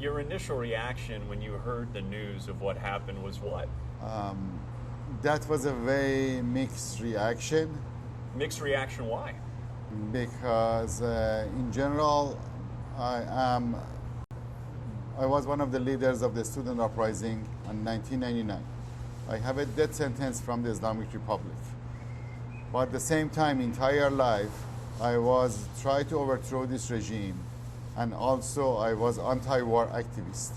Your initial reaction when you heard the news of what happened was what? That was a very mixed reaction. Mixed reaction, why? Because in general, I was one of the leaders of the student uprising in 1999. I have a death sentence from the Islamic Republic. But at the same time, entire life, I was trying to overthrow this regime, and also I was anti-war activist.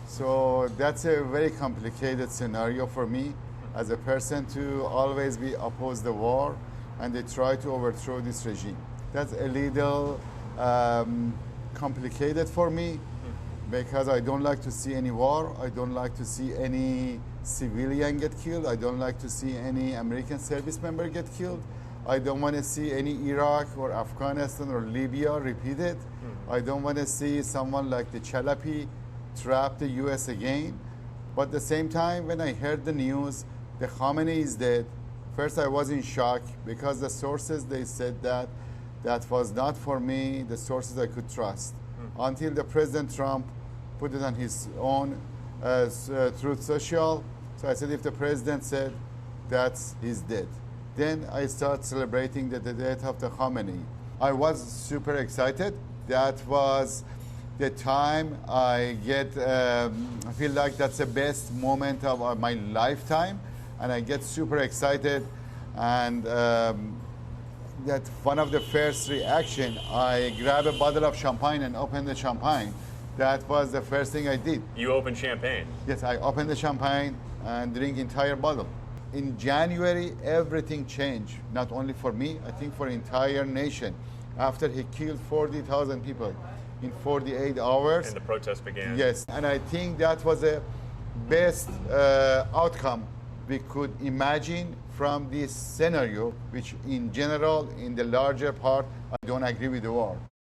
So that's a very complicated scenario for me as a person to always be opposed the war, and they try to overthrow this regime. That's a little complicated for me because I don't like to see any war. I don't like to see any civilian get killed. I don't like to see any American service member get killed. I don't want to see any Iraq or Afghanistan or Libya repeated. I don't want to see someone like the Chalapi trap the US again. But at the same time, when I heard the news, the Khamenei is dead, first I was in shock because the sources they said that was not for me, the sources I could trust. Until the President Trump put it on his own Truth Social. So I said, if the president said that he's dead. Then I start celebrating the death of the Khamenei. I was super excited. That was the time I feel like that's the best moment of my lifetime. And I get super excited. And that one of the first reaction, I grab a bottle of champagne and open the champagne. That was the first thing I did. You opened champagne? Yes, I opened the champagne and drink entire bottle. In January, everything changed, not only for me, I think for entire nation. After he killed 40,000 people in 48 hours. And the protest began. Yes, and I think that was the best outcome we could imagine from this scenario, which in general, in the larger part, I don't agree with the war.